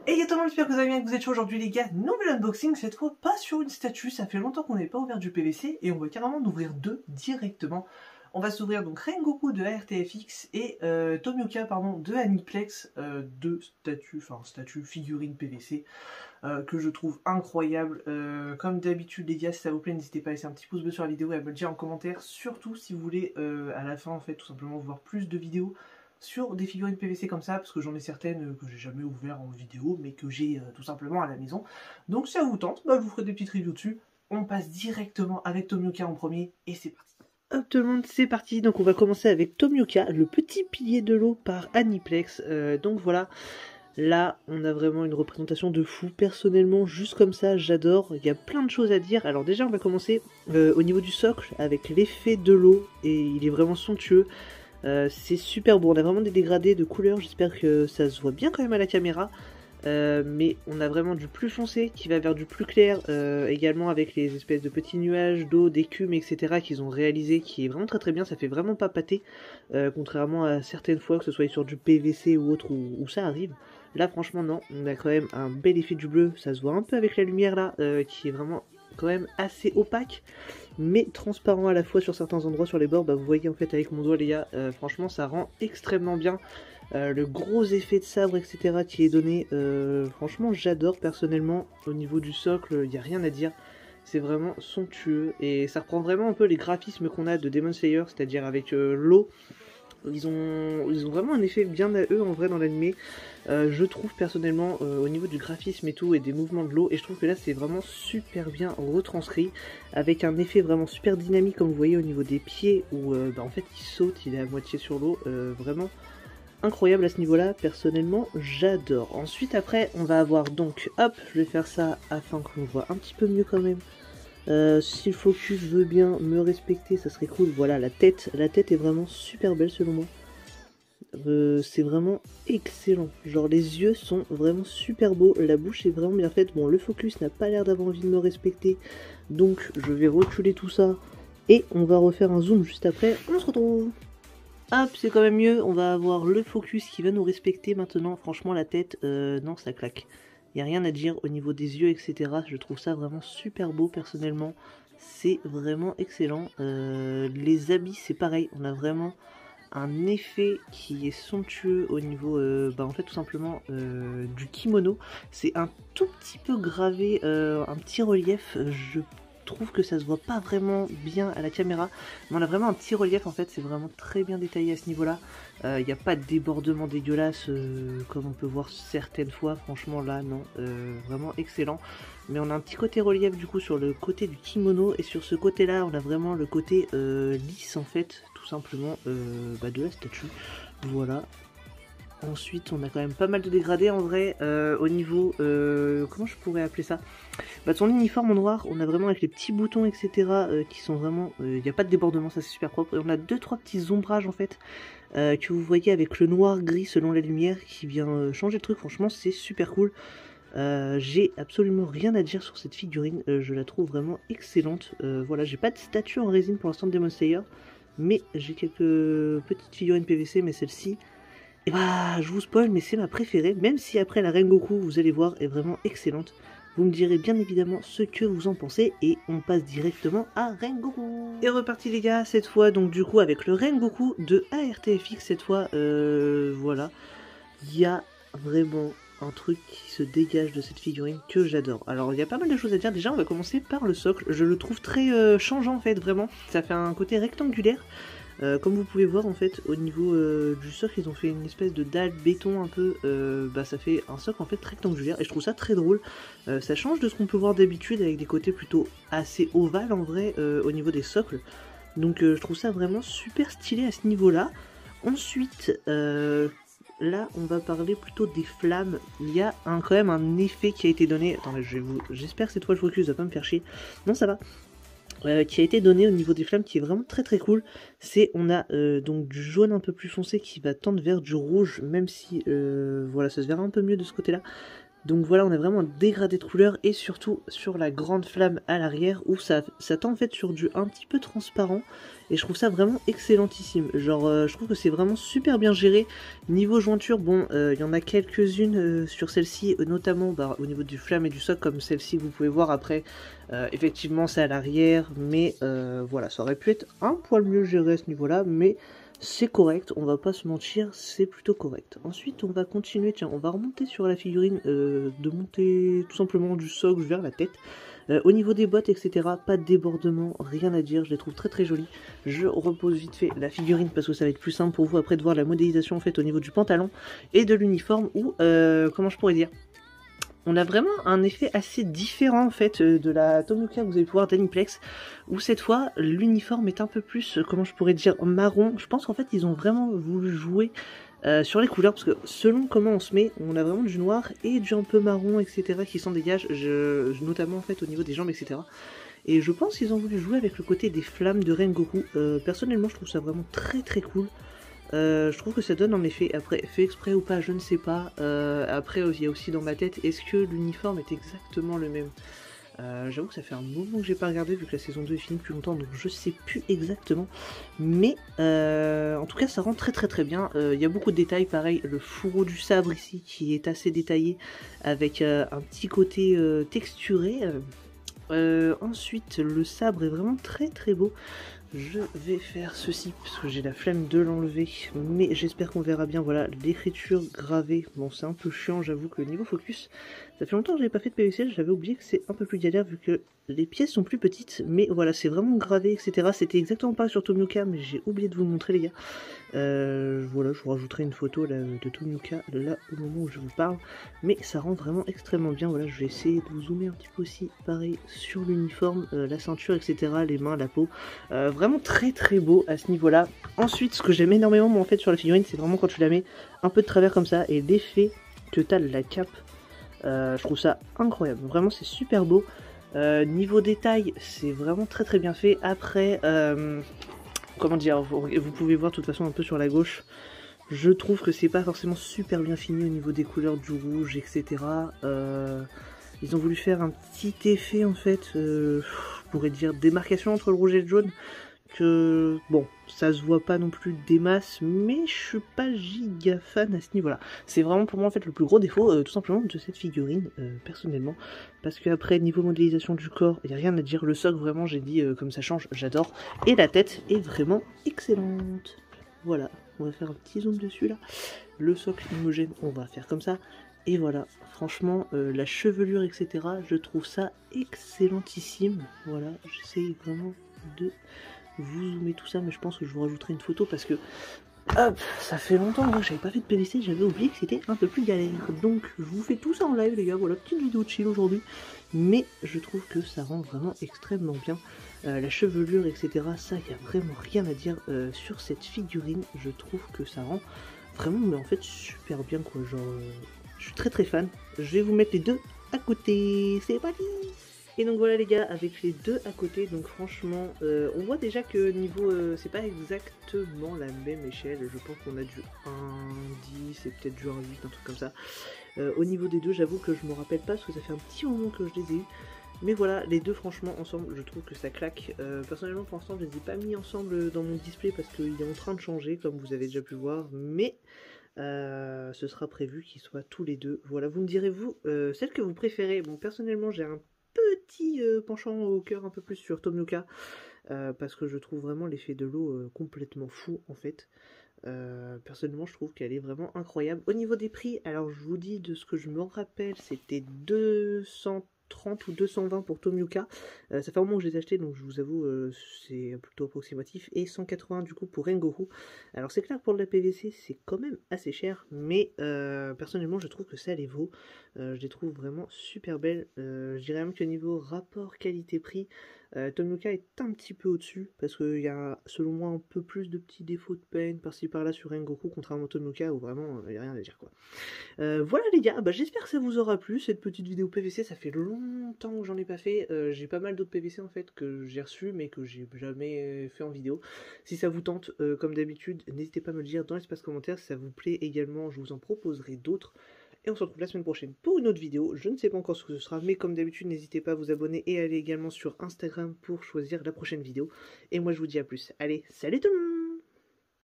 Et y'a tout le monde, j'espère que vous allez bien, que vous êtes chaud aujourd'hui les gars. Nouvel unboxing, cette fois pas sur une statue, ça fait longtemps qu'on n'avait pas ouvert du PVC et on va carrément en ouvrir deux directement. On va s'ouvrir donc Rengoku de ARTFX et Tomioka pardon, de Aniplex, deux statues, figurines PVC que je trouve incroyables. Comme d'habitude les gars, si ça vous plaît, n'hésitez pas à laisser un petit pouce bleu sur la vidéo et à me le dire en commentaire, surtout si vous voulez à la fin en fait tout simplement voir plus de vidéos sur des figurines PVC comme ça, parce que j'en ai certaines que j'ai jamais ouvert en vidéo, mais que j'ai tout simplement à la maison. Donc si ça vous tente, bah, je vous ferai des petites reviews dessus. On passe directement avec Tomioka en premier, et c'est parti. Hop tout le monde, c'est parti. Donc on va commencer avec Tomioka, le petit pilier de l'eau par Aniplex. Donc voilà, là on a vraiment une représentation de fou. Personnellement, juste comme ça, j'adore. Il y a plein de choses à dire. Alors déjà on va commencer au niveau du socle, avec l'effet de l'eau, et il est vraiment somptueux. C'est super beau, on a vraiment des dégradés de couleurs, j'espère que ça se voit bien quand même à la caméra. Mais on a vraiment du plus foncé qui va vers du plus clair, également avec les espèces de petits nuages d'eau, d'écume, etc. qu'ils ont réalisé, qui est vraiment très bien, ça fait vraiment pas pâter, contrairement à certaines fois, que ce soit sur du PVC ou autre, où ça arrive. Là franchement non, on a quand même un bel effet du bleu, ça se voit un peu avec la lumière là, qui est vraiment quand même assez opaque, mais transparent à la fois sur certains endroits sur les bords. Bah vous voyez en fait avec mon doigt les gars, franchement ça rend extrêmement bien. Le gros effet de sabre etc qui est donné, franchement j'adore personnellement. Au niveau du socle, il n'y a rien à dire, c'est vraiment somptueux et ça reprend vraiment un peu les graphismes qu'on a de Demon Slayer, c'est-à-dire avec l'eau. Ils ont vraiment un effet bien à eux en vrai dans l'animé, je trouve personnellement, au niveau du graphisme et tout et des mouvements de l'eau, et je trouve que là c'est vraiment super bien retranscrit avec un effet vraiment super dynamique comme vous voyez au niveau des pieds où en fait il saute, il est à moitié sur l'eau, vraiment incroyable à ce niveau là, personnellement j'adore. Ensuite après on va avoir donc, hop je vais faire ça afin qu'on voit un petit peu mieux quand même. Si le focus veut bien me respecter, ça serait cool. Voilà, la tête est vraiment super belle selon moi. C'est vraiment excellent. Genre les yeux sont vraiment super beaux, la bouche est vraiment bien faite. Bon, le focus n'a pas l'air d'avoir envie de me respecter, donc je vais reculer tout ça et on va refaire un zoom juste après. On se retrouve. Hop, c'est quand même mieux. On va avoir le focus qui va nous respecter maintenant. Franchement, la tête, non, ça claque. Il n'y a rien à dire au niveau des yeux, etc. Je trouve ça vraiment super beau personnellement. C'est vraiment excellent. Les habits, c'est pareil. On a vraiment un effet qui est somptueux au niveau, en fait, tout simplement du kimono. C'est un tout petit peu gravé, un petit relief. Je trouve que ça se voit pas vraiment bien à la caméra, mais on a vraiment un petit relief en fait, c'est vraiment très bien détaillé à ce niveau là. Il n'y a pas de débordement dégueulasse comme on peut voir certaines fois, franchement là non, vraiment excellent. Mais on a un petit côté relief du coup sur le côté du kimono, et sur ce côté là on a vraiment le côté lisse en fait, tout simplement de la statue, voilà. Ensuite, on a quand même pas mal de dégradés en vrai, au niveau, comment je pourrais appeler ça, de son uniforme en noir. On a vraiment avec les petits boutons etc qui sont vraiment, il n'y a pas de débordement, ça c'est super propre. Et on a 2-3 petits ombrages en fait, que vous voyez avec le noir gris selon la lumière qui vient changer le truc. Franchement c'est super cool. J'ai absolument rien à dire sur cette figurine, je la trouve vraiment excellente. Voilà, j'ai pas de statue en résine pour l'instant de Demon Slayer, mais j'ai quelques petites figurines PVC, mais celle-ci, et bah je vous spoil, mais c'est ma préférée, même si après la Rengoku, vous allez voir, est vraiment excellente. Vous me direz bien évidemment ce que vous en pensez, et on passe directement à Rengoku. Et reparti les gars, cette fois donc du coup avec le Rengoku de ARTFX, cette fois, voilà. Il y a vraiment un truc qui se dégage de cette figurine que j'adore. Alors il y a pas mal de choses à dire, déjà on va commencer par le socle, je le trouve très changeant en fait, vraiment. Ça fait un côté rectangulaire. Comme vous pouvez voir en fait au niveau du socle, ils ont fait une espèce de dalle béton un peu, ça fait un socle en fait rectangulaire, et je trouve ça très drôle. Ça change de ce qu'on peut voir d'habitude avec des côtés plutôt assez ovales en vrai au niveau des socles. Donc je trouve ça vraiment super stylé à ce niveau là. Ensuite là on va parler plutôt des flammes. Il y a quand même un effet qui a été donné. Attendez, j'espère que cette fois le focus va pas me faire chier. Non ça va. Qui a été donné au niveau des flammes, qui est vraiment très cool. C'est, on a donc du jaune un peu plus foncé qui va tendre vers du rouge, même si voilà, ça se verra un peu mieux de ce côté là. Donc voilà, on a vraiment un dégradé de couleur et surtout sur la grande flamme à l'arrière où ça tend en fait sur du un petit peu transparent et je trouve ça vraiment excellentissime. Genre je trouve que c'est vraiment super bien géré. Niveau jointure, bon, il y en a quelques-unes sur celle-ci, notamment bah, au niveau du flamme et du socle comme celle-ci que vous pouvez voir après. Effectivement c'est à l'arrière, mais voilà, ça aurait pu être un poil mieux géré à ce niveau-là, mais c'est correct, on va pas se mentir, c'est plutôt correct. Ensuite, on va continuer, tiens, on va remonter sur la figurine, de monter tout simplement du socle vers la tête. Au niveau des bottes, etc., pas de débordement, rien à dire, je les trouve très très jolies. Je repose vite fait la figurine parce que ça va être plus simple pour vous après de voir la modélisation en fait au niveau du pantalon et de l'uniforme ou, comment je pourrais dire, on a vraiment un effet assez différent en fait de la Tomioka que vous allez pouvoir d'Aniplex, où cette fois l'uniforme est un peu plus, comment je pourrais dire, marron. Je pense qu'en fait ils ont vraiment voulu jouer sur les couleurs, parce que selon comment on se met, on a vraiment du noir et du un peu marron, etc. qui s'en dégagent, notamment en fait au niveau des jambes, etc. Et je pense qu'ils ont voulu jouer avec le côté des flammes de Rengoku. Personnellement je trouve ça vraiment très très cool. Je trouve que ça donne en effet, après, fait exprès ou pas, je ne sais pas. Après, il y a aussi dans ma tête, est-ce que l'uniforme est exactement le même? J'avoue que ça fait un moment que j'ai pas regardé, vu que la saison 2 est finie depuis longtemps, donc je sais plus exactement. Mais en tout cas, ça rend très très très bien. Il y a beaucoup de détails, pareil, le fourreau du sabre ici, qui est assez détaillé, avec un petit côté texturé. Ensuite, le sabre est vraiment très très beau. Je vais faire ceci parce que j'ai la flemme de l'enlever, mais j'espère qu'on verra bien. Voilà, l'écriture gravée, bon c'est un peu chiant, j'avoue que le niveau focus, ça fait longtemps que j'avais pas fait de PVC, j'avais oublié que c'est un peu plus galère vu que les pièces sont plus petites, mais voilà, c'est vraiment gravé, etc. C'était exactement pas sur Tomioka, mais j'ai oublié de vous montrer les gars. Voilà, je vous rajouterai une photo là, de Tomioka là au moment où je vous parle, mais ça rend vraiment extrêmement bien. Voilà, je vais essayer de vous zoomer un petit peu aussi, pareil sur l'uniforme, la ceinture, etc., les mains, la peau, vraiment très très beau à ce niveau-là. Ensuite, ce que j'aime énormément moi, en fait sur la figurine, c'est vraiment quand tu la mets un peu de travers comme ça et l'effet que t'as de la cape. Je trouve ça incroyable, vraiment c'est super beau. Niveau détail, c'est vraiment très très bien fait. Après, comment dire, vous pouvez voir de toute façon un peu sur la gauche, je trouve que c'est pas forcément super bien fini au niveau des couleurs du rouge, etc. Ils ont voulu faire un petit effet en fait, je pourrais dire démarcation entre le rouge et le jaune, que bon, ça se voit pas non plus des masses, mais je suis pas giga fan à ce niveau-là. C'est vraiment pour moi en fait le plus gros défaut, tout simplement, de cette figurine, personnellement, parce que après niveau modélisation du corps, il y a rien à dire. Le socle vraiment, j'ai dit comme ça change, j'adore, et la tête est vraiment excellente. Voilà, on va faire un petit zoom dessus là. Le socle homogène, on va faire comme ça. Et voilà, franchement, la chevelure, etc., je trouve ça excellentissime. Voilà, j'essaye vraiment de vous zoomer tout ça, mais je pense que je vous rajouterai une photo parce que hop, ça fait longtemps que j'avais pas fait de PVC, j'avais oublié que c'était un peu plus galère. Donc je vous fais tout ça en live les gars, voilà, petite vidéo de chill aujourd'hui. Mais je trouve que ça rend vraiment extrêmement bien. La chevelure, etc., ça, il n'y a vraiment rien à dire sur cette figurine. Je trouve que ça rend vraiment, mais en fait, super bien quoi. Genre, je suis très très fan. Je vais vous mettre les deux à côté. C'est parti! Et donc voilà les gars, avec les deux à côté, donc franchement, on voit déjà que niveau, c'est pas exactement la même échelle, je pense qu'on a du 1,10 et peut-être du 1,8, un truc comme ça. Au niveau des deux, j'avoue que je me rappelle pas parce que ça fait un petit moment que je les ai eu. Mais voilà, les deux franchement ensemble, je trouve que ça claque. Personnellement pour l'instant je les ai pas mis ensemble dans mon display parce qu'il est en train de changer comme vous avez déjà pu voir, mais ce sera prévu qu'ils soient tous les deux. Voilà, vous me direz vous, celle que vous préférez. Bon personnellement j'ai un petit penchant au cœur un peu plus sur Tomioka parce que je trouve vraiment l'effet de l'eau complètement fou en fait. Personnellement je trouve qu'elle est vraiment incroyable. Au niveau des prix, alors je vous dis de ce que je me rappelle, c'était 230 ou 220 pour Tomioka. Ça fait un moment que je les ai achetés, donc je vous avoue c'est plutôt approximatif. Et 180 du coup pour Rengoku. Alors c'est clair que pour de la PVC c'est quand même assez cher, mais personnellement je trouve que ça les vaut. Je les trouve vraiment super belles. Je dirais même que niveau rapport qualité-prix, Tomioka est un petit peu au-dessus, parce qu'il y a selon moi un peu plus de petits défauts de peine par-ci par-là sur Rengoku, contrairement à Tomioka où vraiment il n'y a rien à dire quoi. Voilà les gars, bah, j'espère que ça vous aura plu cette petite vidéo PVC, ça fait longtemps que j'en ai pas fait. J'ai pas mal d'autres PVC en fait que j'ai reçus mais que j'ai jamais fait en vidéo. Si ça vous tente, comme d'habitude, n'hésitez pas à me le dire dans l'espace commentaire si ça vous plaît également, je vous en proposerai d'autres. Et on se retrouve la semaine prochaine pour une autre vidéo. Je ne sais pas encore ce que ce sera, mais comme d'habitude, n'hésitez pas à vous abonner et à aller également sur Instagram pour choisir la prochaine vidéo. Et moi, je vous dis à plus. Allez, salut tout le monde!